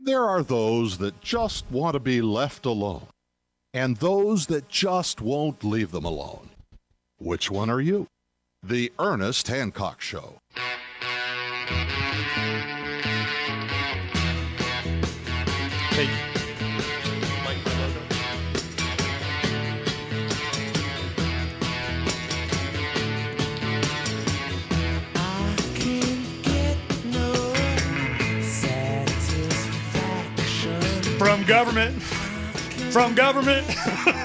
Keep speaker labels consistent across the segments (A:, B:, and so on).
A: There are those that just want to be left alone, and those that just won't leave them alone. Which one are you? The Ernest Hancock Show.
B: Hey. From government, from government,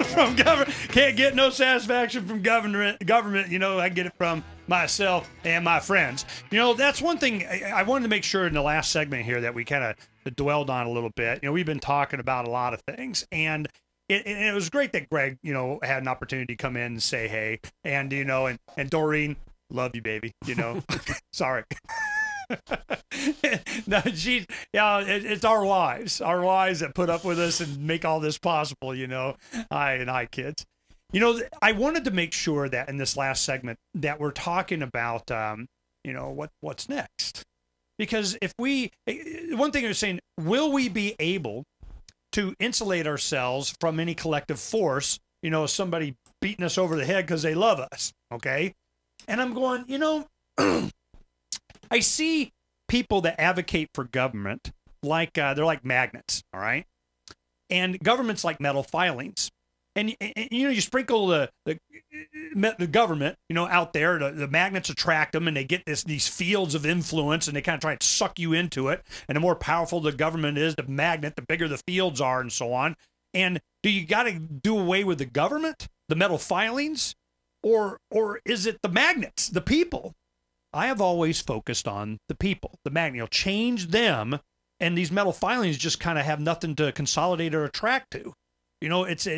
B: from government. Can't get no satisfaction from government. You know, I get it from myself and my friends. You know, that's one thing I wanted to make sure in the last segment here that we kind of dwelled on a little bit. You know, we've been talking about a lot of things, and it was great that Gregg, you know, had an opportunity to come in and say hey, and you know, and Doreen, love you, baby. You know, sorry. No, it's our wives that put up with us and make all this possible, you know. Hi, kids. You know, I wanted to make sure that in this last segment that we're talking about, you know, what's next, because one thing you're saying, will we be able to insulate ourselves from any collective force? You know, somebody beating us over the head because they love us, okay? And I'm going, you know. I see people that advocate for government like they're like magnets, all right? And government's like metal filings. And you know, you sprinkle the government, you know, out there, the magnets attract them, and they get these fields of influence, and they kind of try to suck you into it. And the more powerful the government is, the magnet, the bigger the fields are, and so on. And do you got to do away with the government, the metal filings, or is it the magnets, the people? I have always focused on the people, the magnet. You know, change them, and these metal filings just kind of have nothing to consolidate or attract to. You know, it's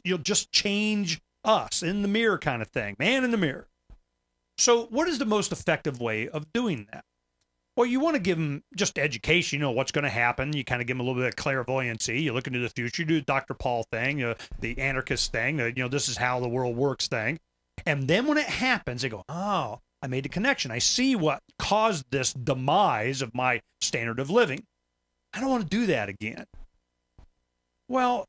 B: you'll just change us in the mirror kind of thing, man in the mirror. So what is the most effective way of doing that? Well, you want to give them just education, you know, what's going to happen. You kind of give them a little bit of clairvoyancy. You look into the future, you do the Dr. Paul thing, the anarchist thing, you know, this is how the world works thing. And then when it happens, they go, oh, I made a connection. I see what caused this demise of my standard of living. I don't want to do that again. Well,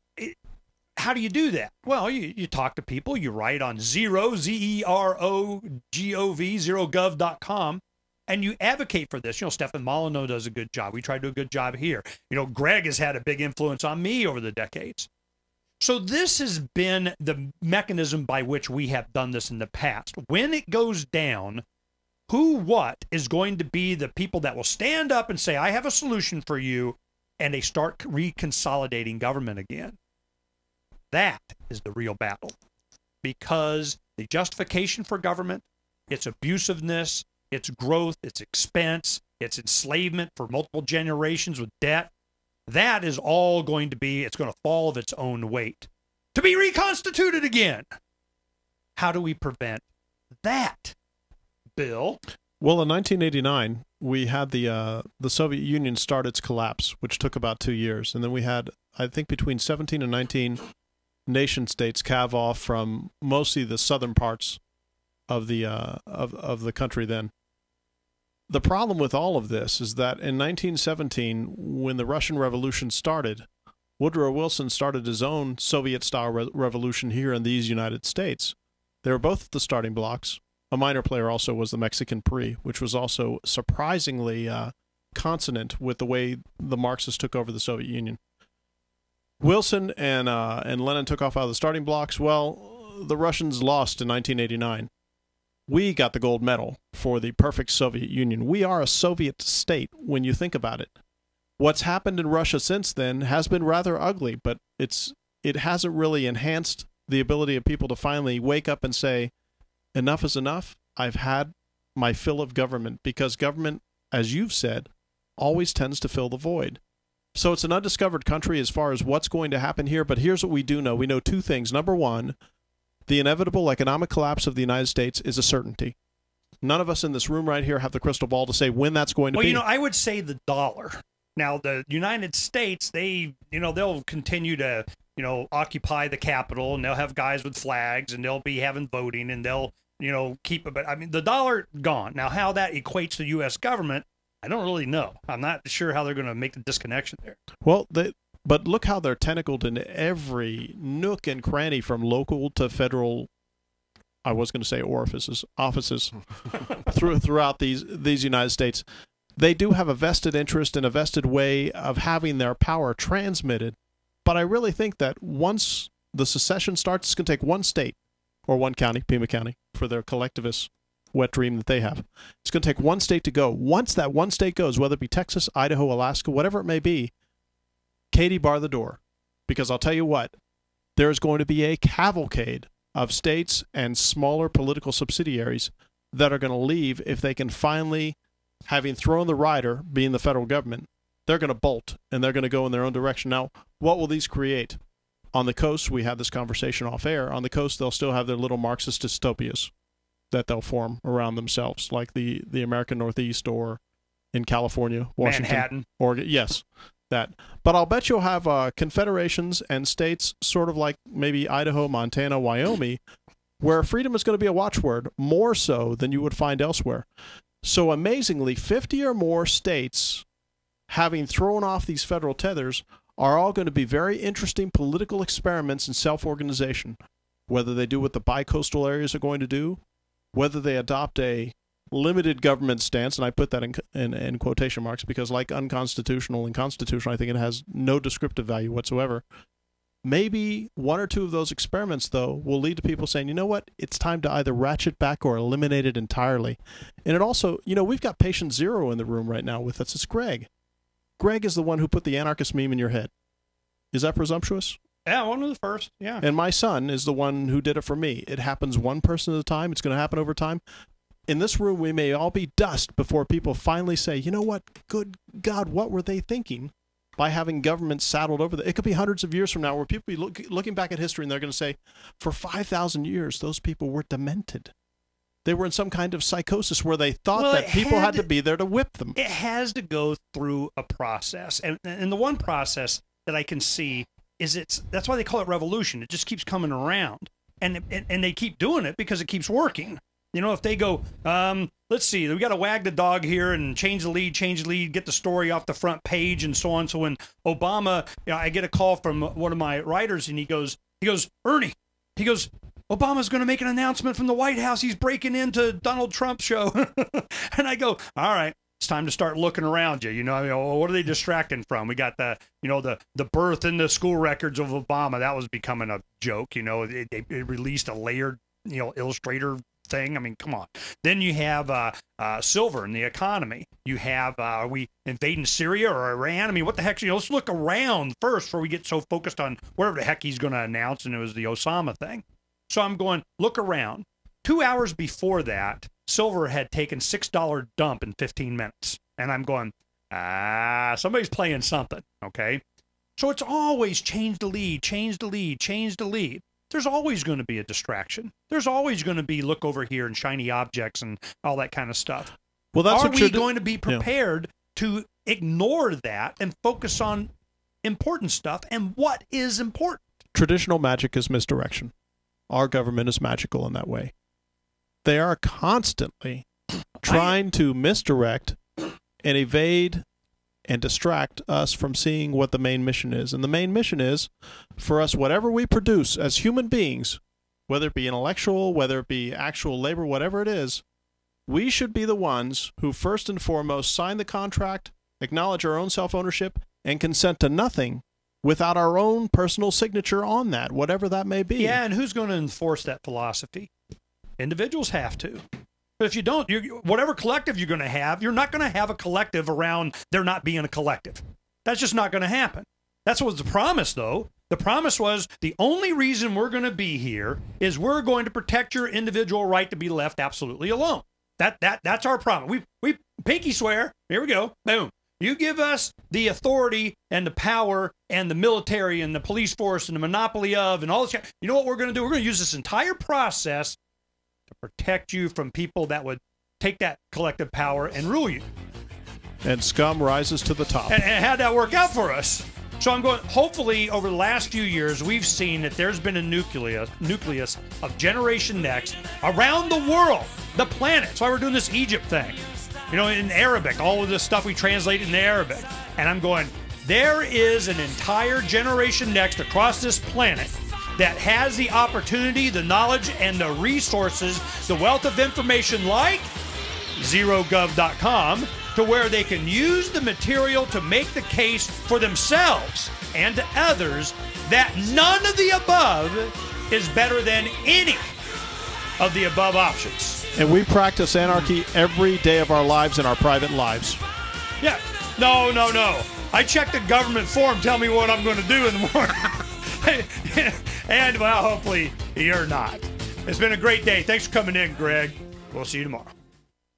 B: how do you do that? Well, you talk to people. You write on zerogov.com, and you advocate for this. You know, Stefan Molyneux does a good job. We try to do a good job here. You know, Gregg has had a big influence on me over the decades. So this has been the mechanism by which we have done this in the past. When it goes down, what is going to be the people that will stand up and say, I have a solution for you, and they start reconsolidating government again? That is the real battle, because the justification for government, its abusiveness, its growth, its expense, its enslavement for multiple generations with debt, that is all going to be, it's going to fall of its own weight to be reconstituted again. How do we prevent that, Bill?
C: Well, in 1989, we had the Soviet Union start its collapse, which took about 2 years. And then we had, I think, between 17 and 19 nation states calve off from mostly the southern parts of the country then. The problem with all of this is that in 1917, when the Russian Revolution started, Woodrow Wilson started his own Soviet-style revolution here in these United States. They were both at the starting blocks. A minor player also was the Mexican PRI, which was also surprisingly consonant with the way the Marxists took over the Soviet Union. Wilson and Lenin took off out of the starting blocks. Well, the Russians lost in 1989. We got the gold medal for the perfect Soviet Union. We are a Soviet state when you think about it. What's happened in Russia since then has been rather ugly, but it hasn't really enhanced the ability of people to finally wake up and say, enough is enough. I've had my fill of government, because government, as you've said, always tends to fill the void. So it's an undiscovered country as far as what's going to happen here, but here's what we do know. We know two things. Number one, the inevitable economic collapse of the United States is a certainty. None of us in this room right here have the crystal ball to say when that's going to be.
B: Well, you know, I would say the dollar. Now, the United States, they'll continue to, occupy the Capitol, and they'll have guys with flags, and they'll be having voting, and they'll, keep it. But, I mean, the dollar, gone. Now, how that equates to the U.S. government, I don't really know. I'm not sure how they're going to make the disconnection there.
C: Well, but look how they're tentacled in every nook and cranny from local to federal. I was going to say offices throughout these United States. They do have a vested interest and a vested way of having their power transmitted. But I really think that once the secession starts, it's going to take one state or one county, Pima County, for their collectivist wet dream that they have. It's going to take one state to go. Once that one state goes, whether it be Texas, Idaho, Alaska, whatever it may be, Katie, bar the door. Because I'll tell you what, there is going to be a cavalcade of states and smaller political subsidiaries that are going to leave if they can finally, having thrown the rider, being the federal government, they're going to bolt and they're going to go in their own direction. Now, what will these create? On the coast, we had this conversation off air. On the coast, they'll still have their little Marxist dystopias that they'll form around themselves, like the American Northeast or in California, Washington,
B: Manhattan,
C: Oregon. Yes, that. But I'll bet you'll have confederations and states sort of like maybe Idaho, Montana, Wyoming, where freedom is going to be a watchword more so than you would find elsewhere. So amazingly, 50 or more states, having thrown off these federal tethers, are all going to be very interesting political experiments in self-organization, whether they do what the bi-coastal areas are going to do, whether they adopt a limited government stance, and I put that in quotation marks because like unconstitutional and constitutional, I think it has no descriptive value whatsoever. Maybe one or two of those experiments, though, will lead to people saying, you know what, it's time to either ratchet back or eliminate it entirely. And it also, we've got patient zero in the room right now with us. It's Gregg. Gregg is the one who put the anarchist meme in your head. Is that presumptuous?
B: Yeah, one of the first, yeah.
C: And my son is the one who did it for me. It happens one person at a time. It's going to happen over time. In this room, we may all be dust before people finally say, you know what, good God, what were they thinking by having government saddled over them? It could be hundreds of years from now where people be looking back at history and they're going to say, for 5,000 years, those people were demented. They were in some kind of psychosis where they thought that people had to be there to whip them.
B: It has to go through a process. And the one process that I can see is that's why they call it revolution. It just keeps coming around. And they keep doing it because it keeps working. If they go, let's see, we got to wag the dog here and change the lead, get the story off the front page and so on. So when Obama, I get a call from one of my writers and he goes, Ernie, Obama's going to make an announcement from the White House. He's breaking into Donald Trump's show. And I go, all right, it's time to start looking around you. What are they distracting from? We got the birth and the school records of Obama. That was becoming a joke. They released a layered, Illustrator thing. I mean, come on. Then you have silver in the economy. You have, are we invading Syria or Iran? I mean, what the heck? Let's look around first before we get so focused on whatever the heck he's going to announce. And it was the Osama thing. So I'm going, look around. 2 hours before that, silver had taken $6 dump in 15 minutes. And I'm going, somebody's playing something, okay? So it's always change the lead. There's always going to be a distraction. There's always going to be look over here and shiny objects and all that kind of stuff.
C: Well, that's
B: Are we going to be prepared to ignore that and focus on important stuff and what is important?
C: Traditional magic is misdirection. Our government is magical in that way. They are constantly trying to misdirect and evade and distract us from seeing what the main mission is. And the main mission is for us, whatever we produce as human beings, whether it be intellectual, whether it be actual labor, whatever it is, we should be the ones who first and foremost sign the contract, acknowledge our own self-ownership, and consent to nothing without our own personal signature on that, whatever that may be.
B: Yeah, and who's going to enforce that philosophy? Individuals have to. But if you don't, whatever collective you're going to have, you're not going to have a collective around there not being a collective. That's just not going to happen. That's what was the promise, though. The promise was the only reason we're going to be here is we're going to protect your individual right to be left absolutely alone. That's our promise. We pinky swear. Here we go. Boom. You give us the authority and the power and the military and the police force and the monopoly of and all this. You know what we're going to do? We're going to use this entire process to protect you from people that would take that collective power and rule you.
C: And scum rises to the top.
B: And how'd that work out for us? So I'm going, hopefully over the last few years, we've seen that there's been a nucleus of Generation Next around the world, the planet. That's why we're doing this Egypt thing. You know, in Arabic, all of this stuff we translate in Arabic. And I'm going, there is an entire generation next across this planet that has the opportunity, the knowledge, and the resources, the wealth of information like zerogov.com, to where they can use the material to make the case for themselves and to others that none of the above is better than any of the above options.
C: And we practice anarchy every day of our lives in our private lives.
B: Yeah. No. I check the government form, tell me what I'm going to do in the morning. And, well, hopefully you're not. It's been a great day. Thanks for coming in, Greg. We'll see you tomorrow.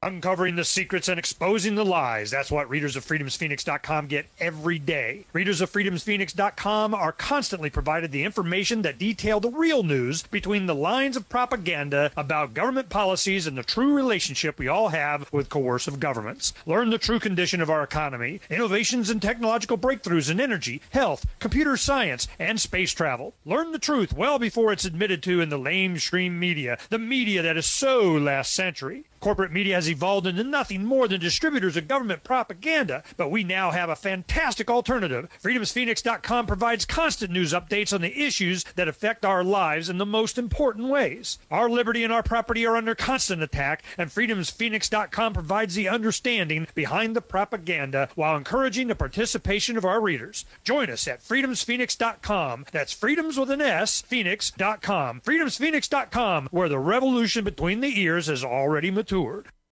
B: Uncovering the secrets and exposing the lies. That's what readers of freedomsphoenix.com get every day. Readers of freedomsphoenix.com are constantly provided the information that detail the real news between the lines of propaganda about government policies and the true relationship we all have with coercive governments. Learn the true condition of our economy, innovations and technological breakthroughs in energy, health, computer science, and space travel. Learn the truth well before it's admitted to in the lamestream media, the media that is so last century. Corporate media has evolved into nothing more than distributors of government propaganda, but we now have a fantastic alternative. FreedomsPhoenix.com provides constant news updates on the issues that affect our lives in the most important ways. Our liberty and our property are under constant attack, and FreedomsPhoenix.com provides the understanding behind the propaganda while encouraging the participation of our readers. Join us at FreedomsPhoenix.com. That's freedoms with an S, Phoenix.com. FreedomsPhoenix.com, where the revolution between the ears has already matured.